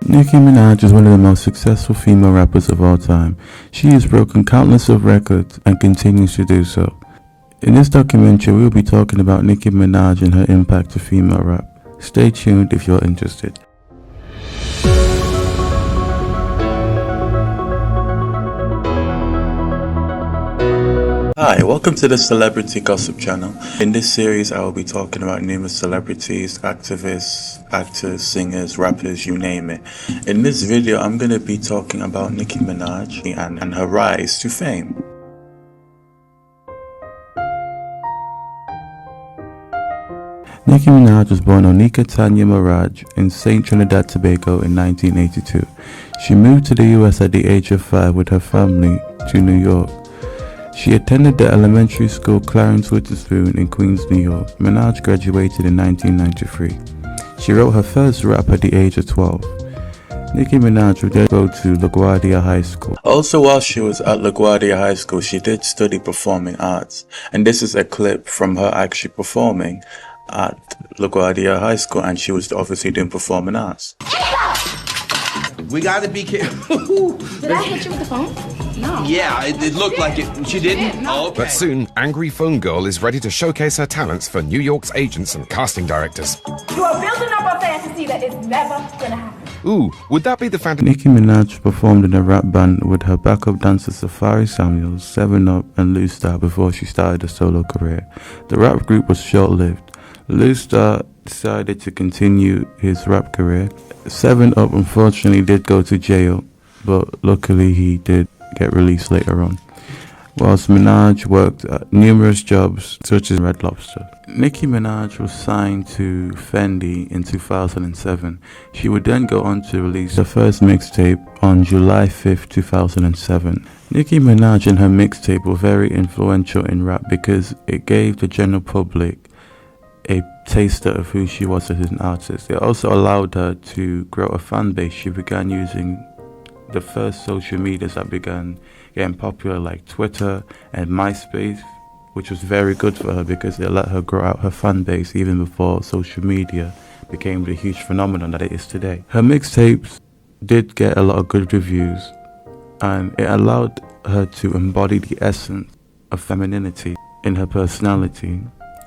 Nicki Minaj is one of the most successful female rappers of all time. She has broken countless of records and continues to do so. In this documentary, we will be talking about Nicki Minaj and her impact to female rap. Stay tuned if you're interested. Hi, welcome to the Celebrity Gossip Channel. In this series, I will be talking about numerous celebrities, activists, actors, singers, rappers, you name it. In this video, I'm going to be talking about Nicki Minaj and her rise to fame. Nicki Minaj was born Onika Tanya Maraj in St. Trinidad Tobago in 1982. She moved to the US at the age of 5 with her family to New York. She attended the elementary school Clarence Witherspoon in Queens, New York. Minaj graduated in 1993. She wrote her first rap at the age of 12. Nicki Minaj would then go to LaGuardia High School. Also, while she was at LaGuardia High School, she did study performing arts. And this is a clip from her actually performing at LaGuardia High School, and she was obviously doing performing arts. We gotta be careful. Did I hit you with the phone? No. Yeah, it looked like it. She didn't? No. Oh, okay. But soon, Angry Phone Girl is ready to showcase her talents for New York's agents and casting directors. You are building up a fantasy that is never gonna happen. Ooh, would that be the fantasy? Nicki Minaj performed in a rap band with her backup dancers Safari Samuels, 7up and Lou Star before she started a solo career. The rap group was short-lived. Lou Star decided to continue his rap career. 7up unfortunately did go to jail, but luckily he did get released later on, whilst Minaj worked at numerous jobs such as Red Lobster. Nicki Minaj was signed to Fendi in 2007. She would then go on to release her first mixtape on July 5th, 2007. Nicki Minaj and her mixtape were very influential in rap because it gave the general public a taster of who she was as an artist. It also allowed her to grow a fan base. She began using the first social medias that began getting popular, like Twitter and MySpace, which was very good for her because it let her grow out her fan base even before social media became the huge phenomenon that it is today. Her mixtapes did get a lot of good reviews, and it allowed her to embody the essence of femininity in her personality,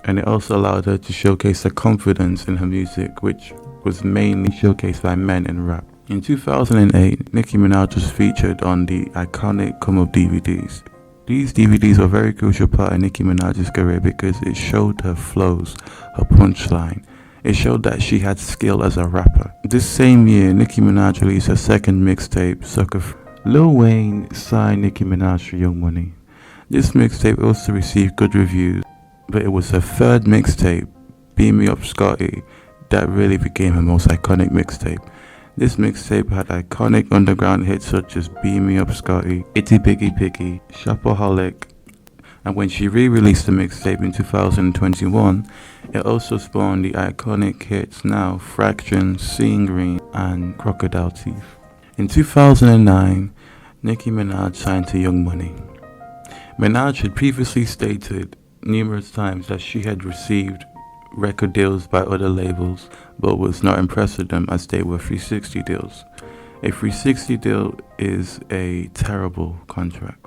and it also allowed her to showcase her confidence in her music, which was mainly showcased by men in rap. In 2008, Nicki Minaj was featured on the iconic Come Up DVDs. These DVDs were a very crucial part of Nicki Minaj's career because it showed her flows, her punchline. It showed that she had skill as a rapper. This same year, Nicki Minaj released her second mixtape, Sucker Free. Lil Wayne signed Nicki Minaj for Young Money. This mixtape also received good reviews, but it was her third mixtape, Beam Me Up Scotty, that really became her most iconic mixtape. This mixtape had iconic underground hits such as Beam Me Up Scotty, Itty Bitty Piggy, Shopaholic, and when she re-released the mixtape in 2021, it also spawned the iconic hits Now, Fraction, Seeing Green, and Crocodile Teeth. In 2009, Nicki Minaj signed to Young Money. Minaj had previously stated numerous times that she had received record deals by other labels but was not impressed with them as they were 360 deals. A 360 deal is a terrible contract.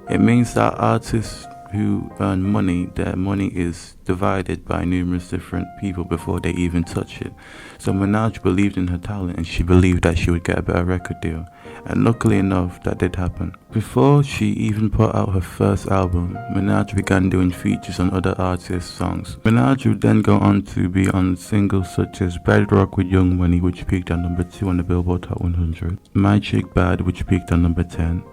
It means that artists who earn money, their money is divided by numerous different people before they even touch it. So Minaj believed in her talent and she believed that she would get a better record deal. And luckily enough, that did happen. Before she even put out her first album, Minaj began doing features on other artists' songs. Minaj would then go on to be on singles such as Bedrock with Young Money, which peaked at number 2 on the Billboard Hot 100, My Chick Bad, which peaked at number 10,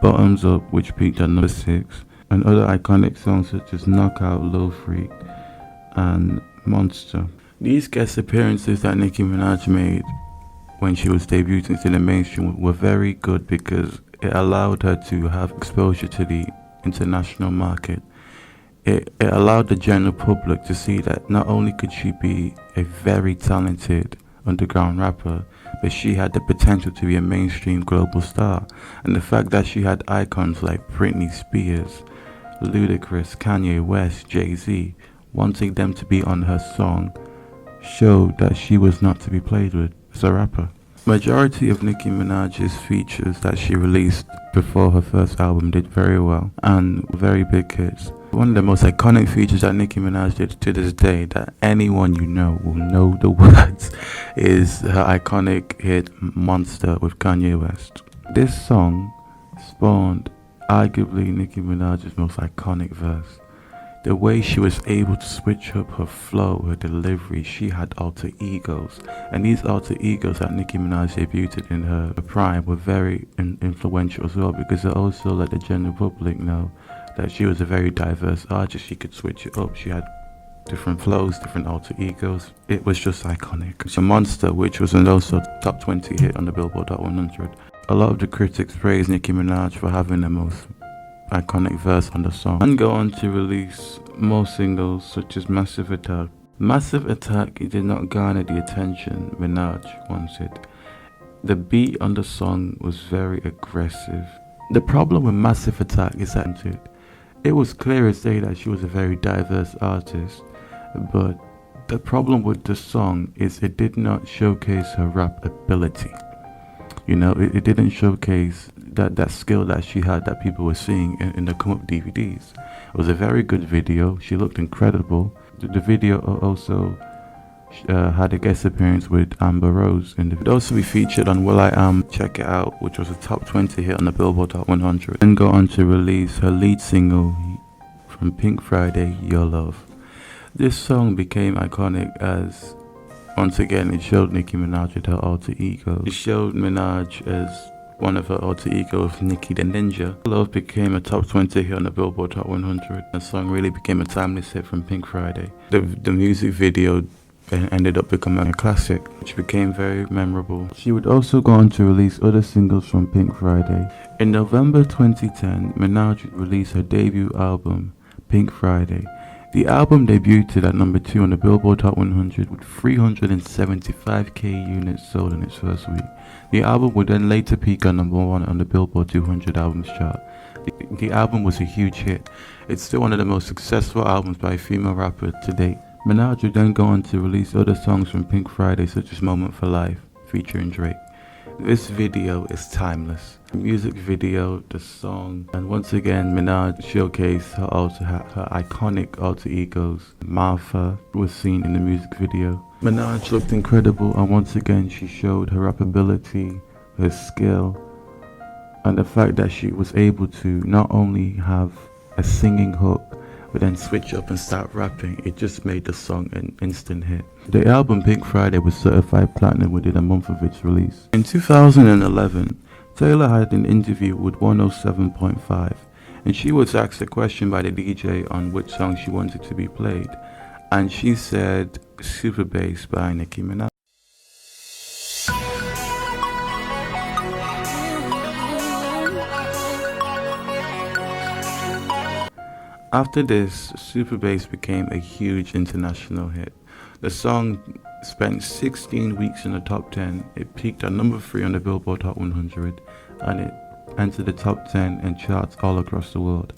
Bottoms Up, which peaked at number 6, and other iconic songs such as Knockout, Low Freak, and Monster. These guest appearances that Nicki Minaj made when she was debuting into the mainstream were very good because it allowed her to have exposure to the international market. It allowed the general public to see that not only could she be a very talented underground rapper, but she had the potential to be a mainstream global star. And the fact that she had icons like Britney Spears, Ludacris, Kanye West, Jay-Z, wanting them to be on her song showed that she was not to be played with as a rapper. Majority of Nicki Minaj's features that she released before her first album did very well and very big hits. One of the most iconic features that Nicki Minaj did to this day that anyone you know will know the words is her iconic hit Monster with Kanye West. This song spawned arguably Nicki Minaj's most iconic verse. The way she was able to switch up her flow, her delivery, she had alter egos. And these alter egos that Nicki Minaj debuted in her prime were very influential as well, because it also let the general public know that she was a very diverse artist. She could switch it up. She had different flows, different alter egos. It was just iconic. It's a Monster, which was an also top 20 hit on the Billboard Hot 100. A lot of the critics praised Nicki Minaj for having the most iconic verse on the song, and go on to release more singles such as Massive Attack. Massive Attack did not garner the attention Minaj wanted. The beat on the song was very aggressive. The problem with Massive Attack is that it was clear as day that she was a very diverse artist, but the problem with the song is it did not showcase her rap ability. You know, it didn't showcase that skill that she had that people were seeing in the come up DVDs. It was a very good video. She looked incredible. The video also had a guest appearance with Amber Rose. And it would also be featured on Will I Am, Check It Out, which was a top 20 hit on the Billboard Hot 100. And go on to release her lead single from Pink Friday, Your Love. This song became iconic as, once again, it showed Nicki Minaj with her alter ego. It showed Minaj as one of her alter egos, Nicki the Ninja. Love became a top 20 hit on the Billboard Hot 100. The song really became a timeless hit from Pink Friday. The music video ended up becoming a classic, which became very memorable. She would also go on to release other singles from Pink Friday. In November 2010, Minaj released her debut album, Pink Friday. The album debuted at number 2 on the Billboard Hot 100 with 375k units sold in its first week. The album would then later peak at number 1 on the Billboard 200 albums chart. The album was a huge hit. It's still one of the most successful albums by a female rapper to date. Minaj would then go on to release other songs from Pink Friday such as Moment for Life featuring Drake. This video is timeless. The music video, the song, and once again Minaj showcased her iconic alter egos. Martha was seen in the music video. Minaj looked incredible, and once again she showed her rap ability, her skill, and the fact that she was able to not only have a singing hook but then switch up and start rapping. It just made the song an instant hit. The album Pink Friday was certified platinum within a month of its release. In 2011, Taylor had an interview with 107.5, and she was asked a question by the DJ on which song she wanted to be played, and she said Super Bass by Nicki Minaj. After this, Super Bass became a huge international hit. The song spent 16 weeks in the top 10. It peaked at number 3 on the Billboard Hot 100, and it entered the top 10 and charts all across the world.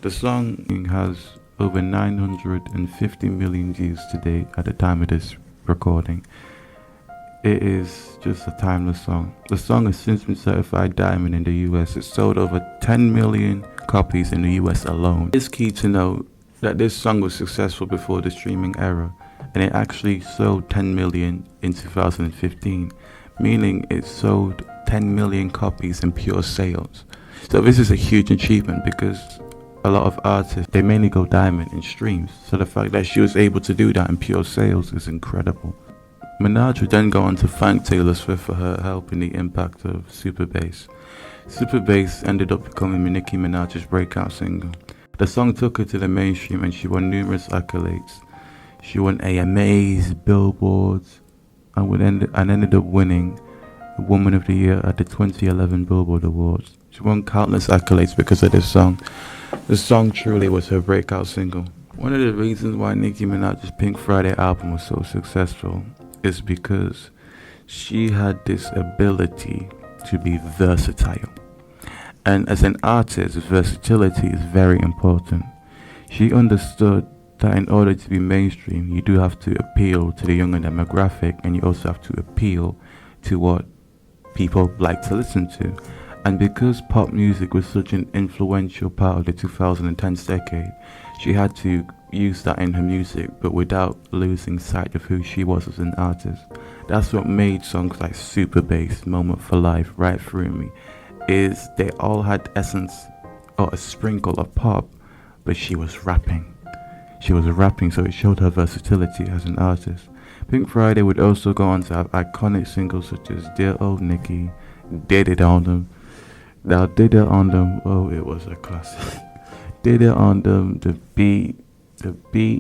The song has over 950 million views today at the time of this recording. It is just a timeless song. The song has since been certified diamond in the US. It sold over 10 million copies in the US alone. It's key to note that this song was successful before the streaming era, and it actually sold 10 million in 2015, meaning it sold 10 million copies in pure sales. So this is a huge achievement because a lot of artists, they mainly go diamond in streams. So the fact that she was able to do that in pure sales is incredible. Minaj would then go on to thank Taylor Swift for her help in the impact of Super Bass. Super Bass ended up becoming Nicki Minaj's breakout single. The song took her to the mainstream and she won numerous accolades. She won AMAs, Billboards, and ended up winning Woman of the Year at the 2011 Billboard Awards. She won countless accolades because of this song. The song truly was her breakout single. One of the reasons why Nicki Minaj's Pink Friday album was so successful is because she had this ability to be versatile. And as an artist, versatility is very important. She understood that in order to be mainstream, you do have to appeal to the younger demographic, and you also have to appeal to what people like to listen to. And because pop music was such an influential part of the 2010s decade, she had to use that in her music, but without losing sight of who she was as an artist. That's what made songs like Super Bass, Moment for Life, Right Through Me, is they all had essence or a sprinkle of pop, but she was rapping. She was rapping, so it showed her versatility as an artist. Pink Friday would also go on to have iconic singles such as Dear Old Nikki, Did It On Them. Now, Did It On Them, oh, it was a classic. Did It On Them, the beat,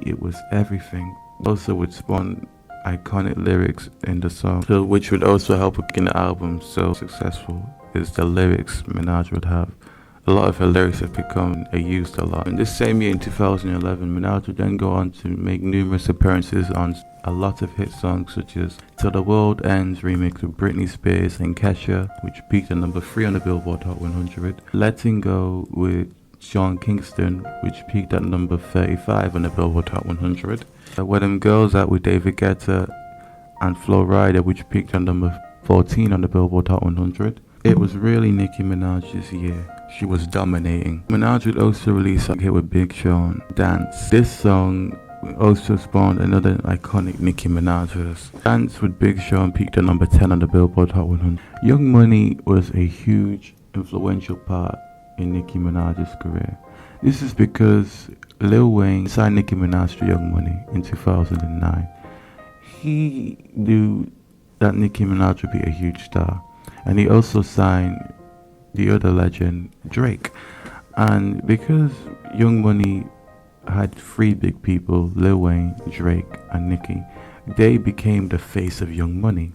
it was everything. Also would spawn iconic lyrics in the song, so which would also help making the album so successful, is the lyrics Minaj would have. A lot of her lyrics have become used a lot. In this same year, in 2011, Minaj would then go on to make numerous appearances on a lot of hit songs such as Till the World Ends remix with Britney Spears and Kesha, which peaked at number 3 on the Billboard Hot 100. Letting Go with Sean Kingston, which peaked at number 35 on the Billboard Hot 100. Where Them Girls At with David Guetta and Flo Rida, which peaked at number 14 on the Billboard Hot 100. It was really Nicki Minaj's year. She was dominating. Minaj would also release a hit with Big Sean, Dance. This song also spawned another iconic Nicki Minaj verse. Dance with Big Sean peaked at number 10 on the Billboard Hot 100. Young Money was a huge, influential part in Nicki Minaj's career. This is because Lil Wayne signed Nicki Minaj to Young Money in 2009. He knew that Nicki Minaj would be a huge star, and he also signed the other legend, Drake. And because Young Money had 3 big people, Lil Wayne, Drake, and Nicki, they became the face of Young Money.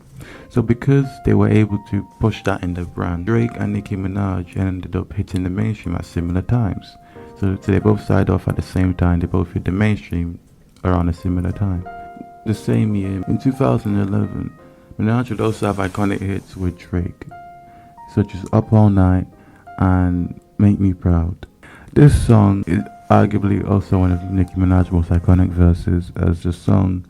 So because they were able to push that in the brand, Drake and Nicki Minaj ended up hitting the mainstream at similar times. So they both started off at the same time, they both hit the mainstream around a similar time. The same year, in 2011, Minaj would also have iconic hits with Drake, such as Up All Night and Make Me Proud. This song is arguably also one of Nicki Minaj's most iconic verses, as the song,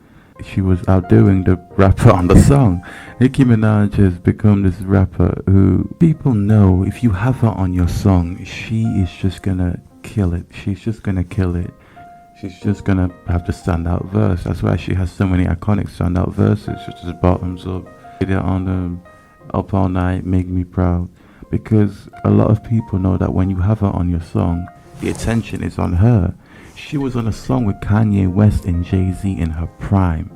she was outdoing the rapper on the song. Nicki Minaj has become this rapper who people know if you have her on your song, she is just gonna kill it. She's just gonna kill it. She's just gonna have the standout verse. That's why she has so many iconic standout verses, such as Bottoms Up, Get It On Them, Up All Night, Make Me Proud. Because a lot of people know that when you have her on your song, the attention is on her. She was on a song with Kanye West and Jay-Z in her prime,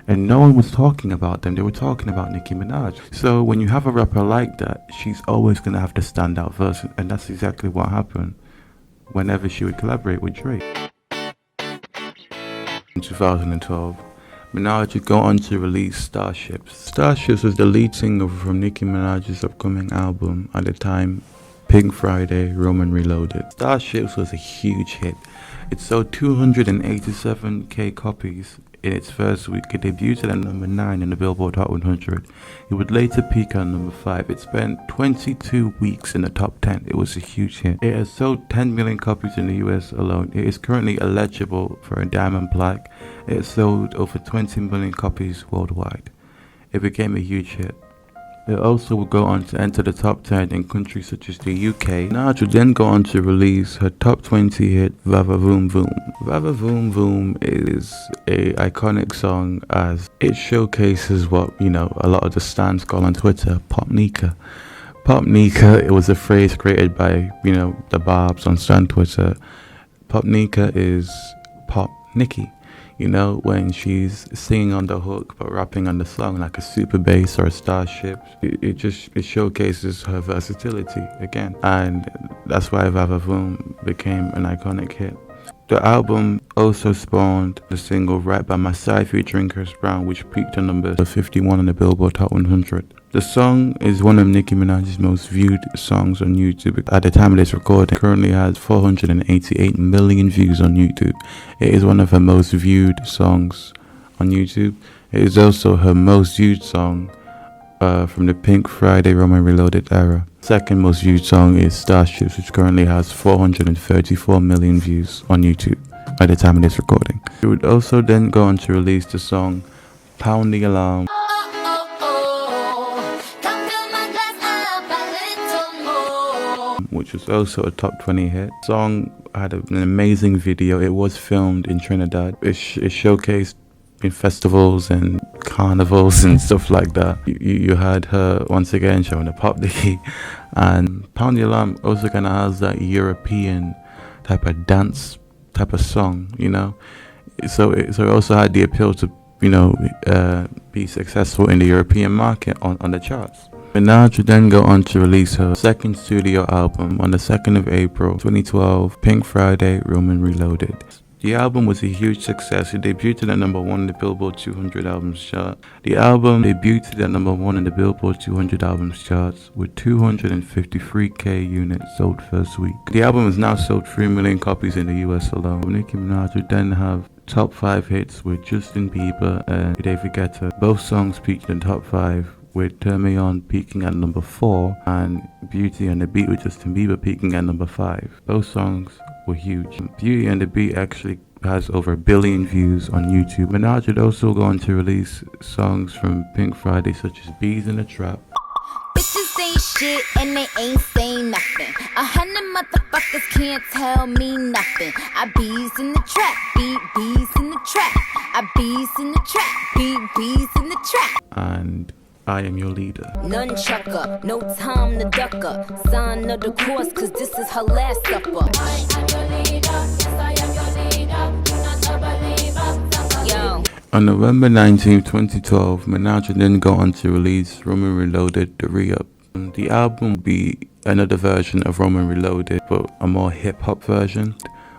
and no one was talking about them. They were talking about Nicki Minaj. So when you have a rapper like that, she's always gonna have the standout verse, and that's exactly what happened whenever she would collaborate with Drake. In 2012, Minaj would go on to release Starships. Starships was the lead single from Nicki Minaj's upcoming album at the time, Pink Friday, Roman Reloaded. Starships was a huge hit. It sold 287k copies in its first week. It debuted at number 9 in the Billboard Hot 100. It would later peak at number 5. It spent 22 weeks in the top 10. It was a huge hit. It has sold 10 million copies in the US alone. It is currently eligible for a diamond plaque. It has sold over 20 million copies worldwide. It became a huge hit. It also would go on to enter the top 10 in countries such as the UK. Minaj would then go on to release her top 20 hit, Vava Voom Voom. Vava Voom Voom is a iconic song as it showcases what, a lot of the stans call on Twitter, Pop Nika. Pop Nika, it was a phrase created by, the Barbs on Stan Twitter. Pop Nika is Pop Nicki. When she's singing on the hook but rapping on the song like a Super Bass or a Starship, it showcases her versatility again, and that's why Vava Voom became an iconic hit. The album also spawned the single Right By My Side featuring Chris Brown, which peaked at number 51 on the Billboard Hot 100. The song is one of Nicki Minaj's most viewed songs on YouTube. At the time of this recording, it currently has 488 million views on YouTube. It is one of her most viewed songs on YouTube. It is also her most viewed song from the Pink Friday Roman Reloaded era. Second most viewed song is Starships, which currently has 434 million views on YouTube. at the time of this recording. She would also then go on to release the song Pound the Alarm, which was also a top 20 hit. The song had an amazing video. It was filmed in Trinidad. It showcased in festivals and carnivals and stuff like that. You had her once again showing the pop dicky, and Pound the Alarm also kind of has that European type of dance type of song, you know. So it also had the appeal to, you know, be successful in the European market on the charts. Minaj would then go on to release her second studio album on the 2nd of April 2012, Pink Friday, Roman Reloaded. The album was a huge success. It debuted at number 1 in the Billboard 200 albums chart. The album debuted at number 1 in the Billboard 200 albums charts with 253k units sold first week. The album has now sold 3 million copies in the US alone. Nicki Minaj would then have top 5 hits with Justin Bieber and David Guetta. Both songs peaked in top 5, with Turn Me On peaking at number 4 and Beauty and the Beat with Justin Bieber peaking at number 5. Both songs were huge. Beauty and the Beat actually has over 1 billion views on YouTube. Minaj would also go on to release songs from Pink Friday such as Bees in the Trap, Bitches ain't shit and they ain't saying nothing. 100 motherfuckers can't tell me nothing. I bees in the trap, bees in the trap. I bees in the trap, bees in the trap. and I Am Your Leader. None chucker, no time to duck up. Sign of the course, cause this is her last supper. I am your leader, yes I am your leader. You're not a believer. Yo. On November 19, 2012, Minaj would then go on to release Roman Reloaded, the re-up. The album would be another version of Roman Reloaded, but a more hip-hop version,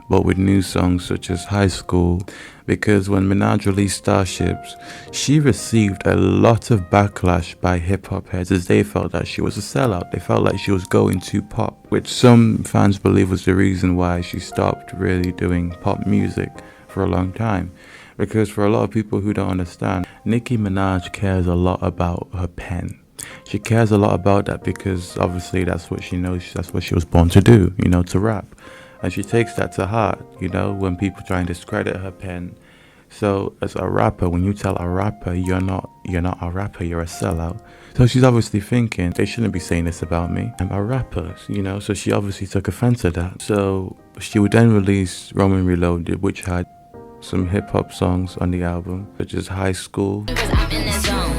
but with new songs such as High School, because when Minaj released Starships, she received a lot of backlash by hip-hop heads as they felt that she was a sellout. They felt like she was going too pop, which some fans believe was the reason why she stopped really doing pop music for a long time. Because for a lot of people who don't understand, Nicki Minaj cares a lot about her pen. She cares a lot about that because obviously that's what she knows, that's what she was born to do, you know, to rap. And she takes that to heart, you know, when people try and discredit her pen. So as a rapper, when you tell a rapper you're not a rapper, you're a sellout. So she's obviously thinking, they shouldn't be saying this about me. I'm a rapper, you know, so she obviously took offense to that. So she would then release Roman Reloaded, which had some hip hop songs on the album, such as High School, Cause I'm in the zone.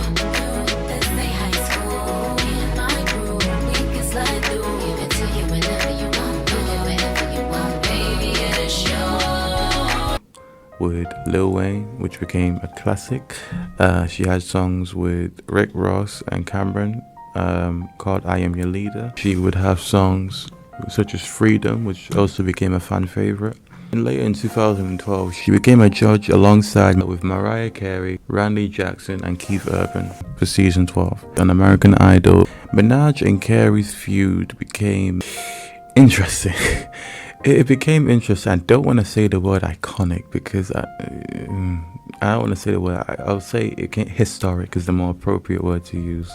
with Lil Wayne, which became a classic. She had songs with Rick Ross and Cameron called I Am Your Leader. She would have songs such as Freedom, which also became a fan favorite. And later in 2012, she became a judge alongside with Mariah Carey, Randy Jackson, and Keith Urban for season 12 on American Idol. Minaj and Carey's feud became interesting. It became interesting. I don't want to say the word iconic because I don't want to say the word. I'll say it can't, historic is the more appropriate word to use.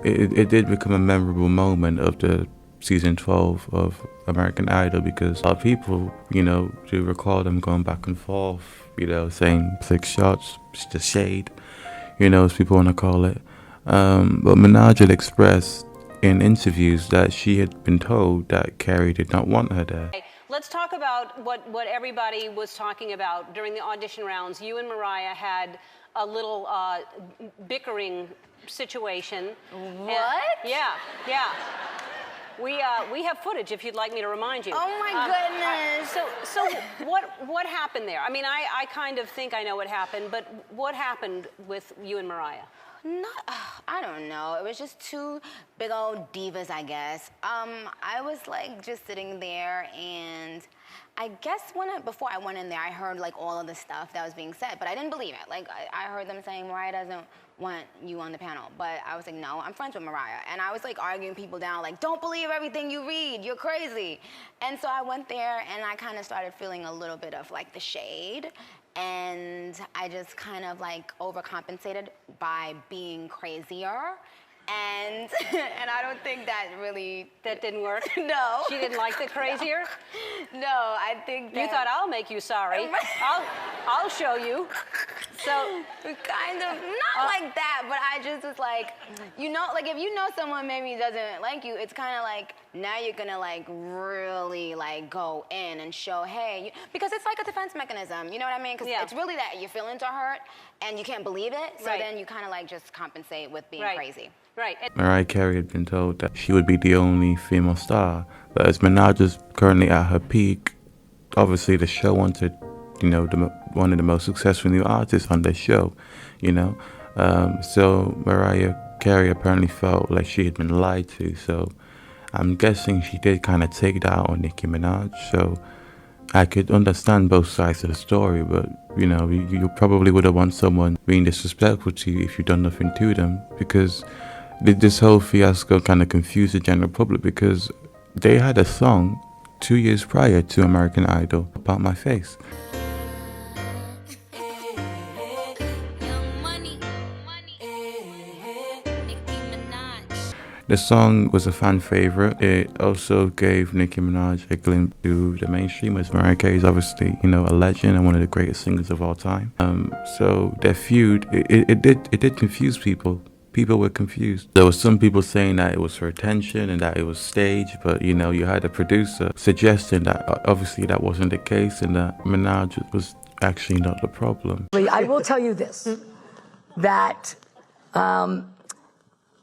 It did become a memorable moment of the season 12 of American Idol because a lot of people, you know, do recall them going back and forth, you know, saying 6 shots, the shade, you know, as people want to call it. But Minaj had expressed in interviews that she had been told that Carey did not want her there. Let's talk about what everybody was talking about during the audition rounds. You and Mariah had a little bickering situation. What? Yeah. We have footage if you'd like me to remind you. Oh my goodness. So what happened there? I mean, I kind of think I know what happened, but what happened with you and Mariah? I don't know. It was just 2 big old divas, I guess. I was like just sitting there, and I guess before I went in there, I heard like all of the stuff that was being said, but I didn't believe it. Like I heard them saying Mariah doesn't want you on the panel, but I was like, no, I'm friends with Mariah, and I was like arguing people down, like don't believe everything you read, you're crazy. And so I went there, and I kind of started feeling a little bit of like the shade. And I just kind of like overcompensated by being crazier And and I don't think that really. That didn't work? No. She didn't like the crazier? No, I think that. You thought, I'll make you sorry. I'll show you. So, Kind of, not like that, but I just was like, you know, like if you know someone maybe doesn't like you, it's kind of like, now you're gonna like really like go in and show, hey, because it's like a defense mechanism, you know what I mean? Because Yeah. it's really that your feelings are hurt and you can't believe it, so Right. then you kind of like just compensate with being Right. crazy. right. Mariah Carey had been told that she would be the only female star, but as Minaj is currently at her peak, obviously the show wanted, you know, one of the most successful new artists on their show, you know. So Mariah Carey apparently felt like she had been lied to, so I'm guessing she did kind of take that out on Nicki Minaj. So I could understand both sides of the story, but, you know, you probably would have wanted someone being disrespectful to you if you've done nothing to them, because this whole fiasco kind of confused the general public, because they had a song 2 years prior to American Idol about my face. Young Money, Nicki Minaj. The song was a fan favorite. It also gave Nicki Minaj a glimpse to the mainstream, as Mariah Carey is obviously, you know, a legend and one of the greatest singers of all time. So their feud, it did confuse people. People were confused. There were some people saying that it was for attention and that it was staged, but, you know, you had a producer suggesting that obviously that wasn't the case and that Minaj was actually not the problem. I will tell you this, that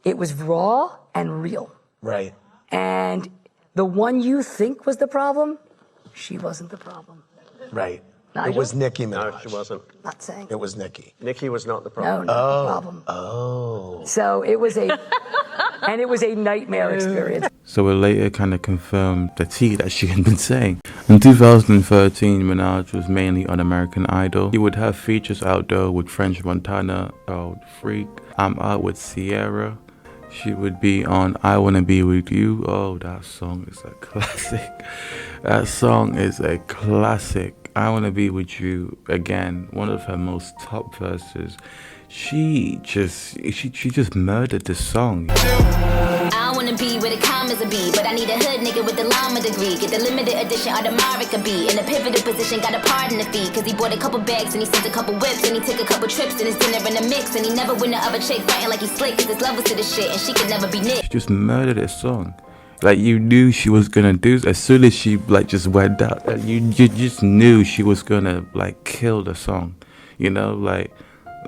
it was raw and real. Right. And the one you think was the problem, she wasn't the problem. Right. Nigel? It was Nicki Minaj. No, she wasn't. Not saying. It was Nicki. Nicki was not the No, problem. not the problem. Oh. So it was and it was a nightmare experience. So it later kind of confirmed the tea that she had been saying. In 2013, Minaj was mainly on American Idol. He would have features out there with French Montana called Freak. I'm Out with Sierra. She would be on I Wanna Be With You. Oh, that song is a classic. That song is a classic. I Wanna Be With You, again, one of her most top verses. She just murdered the song. I wanna be where the commas a be, but I need a hood nigga with the llama degree. Get the limited edition Audemars be in a pivotal position, got a pardon the fee. Cause he bought a couple bags and he sent a couple whips and he took a couple trips and his dinner in the mix. And he never win the other chick fighting like he's slick, cause his love was to the shit and she could never be nicked. She just murdered this song. Like, you knew she was gonna do, as soon as she like just went out, you just knew she was gonna like kill the song, you know. Like,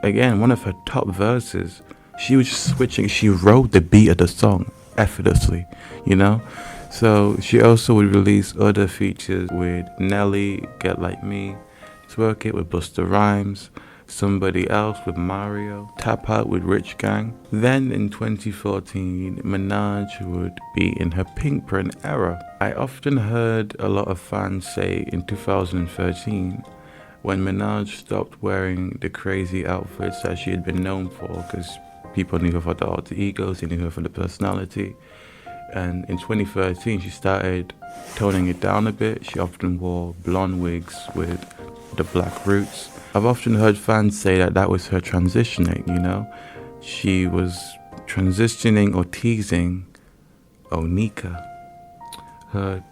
again, one of her top verses, she was just switching. She wrote the beat of the song effortlessly, you know. So she also would release other features with Nelly, Get Like Me, Twerk It with Busta Rhymes, Somebody Else with Mario, Tap Out with Rich Gang. Then in 2014, Minaj would be in her Pink Print era. I often heard a lot of fans say in 2013, when Minaj stopped wearing the crazy outfits that she had been known for, because people knew her for the alter egos, they knew her for the personality. And in 2013, she started toning it down a bit. She often wore blonde wigs with the black roots. I've often heard fans say that that was her transitioning, you know. She was transitioning or teasing Onika. Her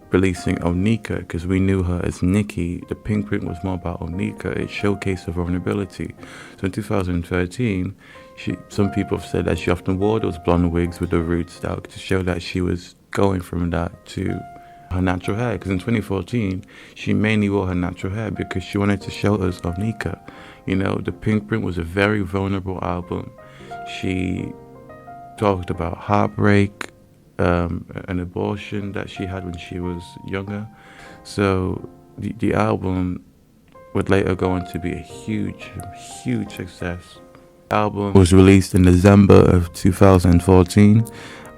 releasing Onika, because we knew her as Nicki. The Pink Print was more about Onika. It showcased her vulnerability. So in 2013, some people have said that she often wore those blonde wigs with the roots out to show that she was going from that to her natural hair. Because in 2014, she mainly wore her natural hair because she wanted to show us Onika. You know, the Pink Print was a very vulnerable album. She talked about heartbreak, an abortion that she had when she was younger. So the album would later go on to be a huge success. The album was released in December of 2014.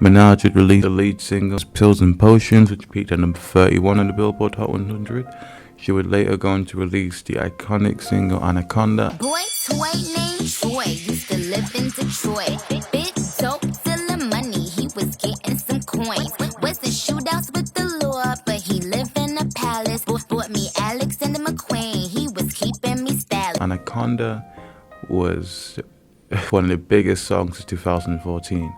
Minaj would release the lead single, Pills and Potions, which peaked at number 31 on the Billboard Hot 100. She would later go on to release the iconic single, Anaconda. Boy, toy named Troy used to live in Detroit. Big dope, selling money, he was getting some coins. Wasn't shootouts with the law, but he lived in a palace. Bought me Alexander McQueen, he was keeping me stylish. Anaconda was one of the biggest songs of 2014.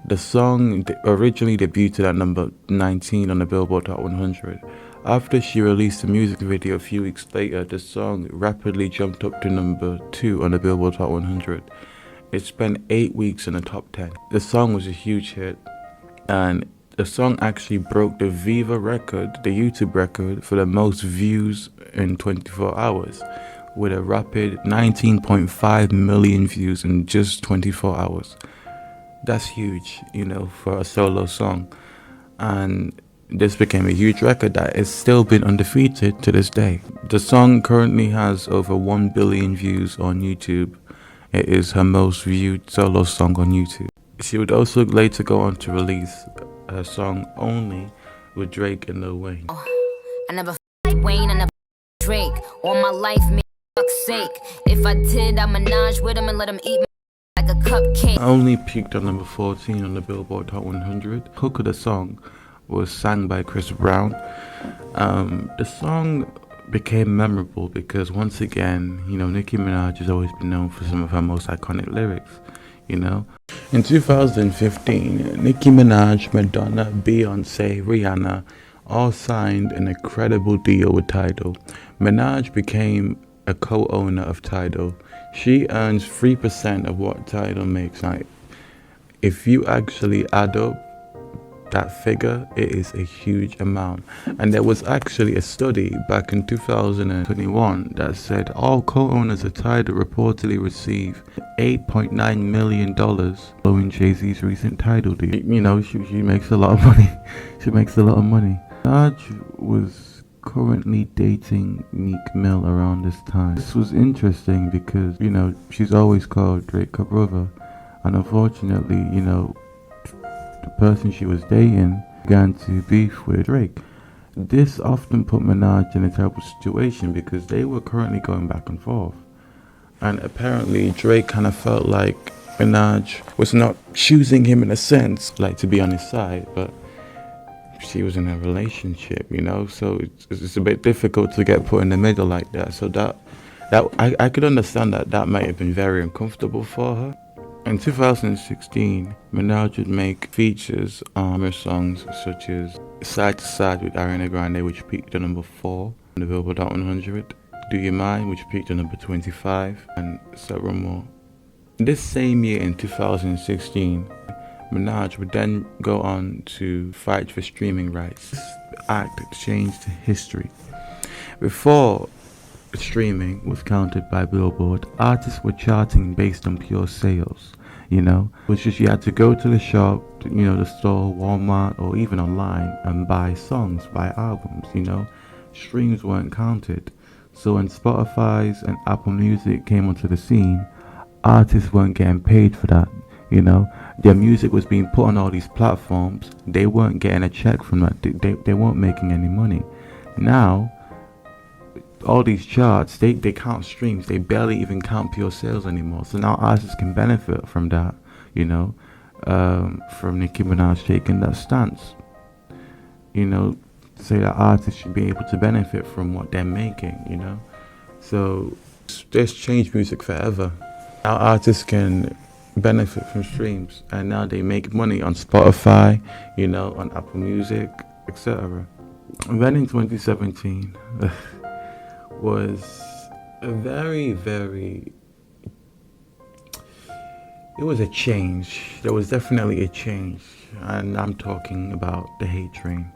The song originally debuted at number 19 on the Billboard Hot 100. After she released a music video a few weeks later, the song rapidly jumped up to number 2 on the Billboard Hot 100. It spent 8 weeks in the top 10. The song was a huge hit, and the song actually broke the Viva record, the YouTube record, for the most views in 24 hours, with a rapid 19.5 million views in just 24 hours. That's huge, you know, for a solo song. And this became a huge record that has still been undefeated to this day. The song currently has over 1 billion views on YouTube. It is her most viewed solo song on YouTube. She would also later go on to release her song Only with Drake and Lil Wayne. I never Wayne, I never Drake. All my life, me fuck's sake. If I did, I'd menage with him and let him eat me like a cupcake. Only peaked on number 14 on the Billboard Hot 100. Hook of the song was sang by Chris Brown. The song became memorable because, once again, you know, Nicki Minaj has always been known for some of her most iconic lyrics, you know. In 2015, Nicki Minaj, Madonna, Beyonce, Rihanna all signed an incredible deal with Tidal. Minaj became a co-owner of Tidal. She earns 3% of what Tidal makes. Now, if you actually add up that figure, it is a huge amount. And there was actually a study back in 2021 that said all co-owners of Tidal reportedly receive $8.9 million following Jay-Z's recent Tidal deal. You know, she makes a lot of money. She makes a lot of money. Minaj was currently dating Meek Mill around this time. This was interesting because, you know, she's always called Drake her brother. And unfortunately, you know, the person she was dating began to beef with Drake. This often put Minaj in a terrible situation because they were currently going back and forth. And apparently Drake kind of felt like Minaj was not choosing him in a sense, like to be on his side, but she was in a relationship, you know, so it's a bit difficult to get put in the middle like that. So I could understand that might have been very uncomfortable for her. In 2016, Minaj would make features on her songs such as Side to Side with Ariana Grande, which peaked at number 4 on the Billboard Hot 100, Do You Mind, which peaked at number 25, and several more. This same year in 2016, Minaj would then go on to fight for streaming rights. This act changed history. Before streaming was counted by Billboard, artists were charting based on pure sales. You know, it was just you had to go to the shop, you know, the store, Walmart, or even online and buy songs, buy albums, you know. Streams weren't counted. So when Spotify's and Apple Music came onto the scene, artists weren't getting paid for that, you know. Their music was being put on all these platforms. They weren't getting a check from that. They weren't making any money. Now, all these charts, they count streams. They barely even count pure sales anymore. So now artists can benefit from that, you know, from Nicki Minaj taking that stance. You know, say that artists should be able to benefit from what they're making, you know. So this changed music forever. Now artists can benefit from streams, and now they make money on Spotify, you know, on Apple Music, etc. And then in 2017, was a very, it was a change. There was definitely a change, and I'm talking about the hate train.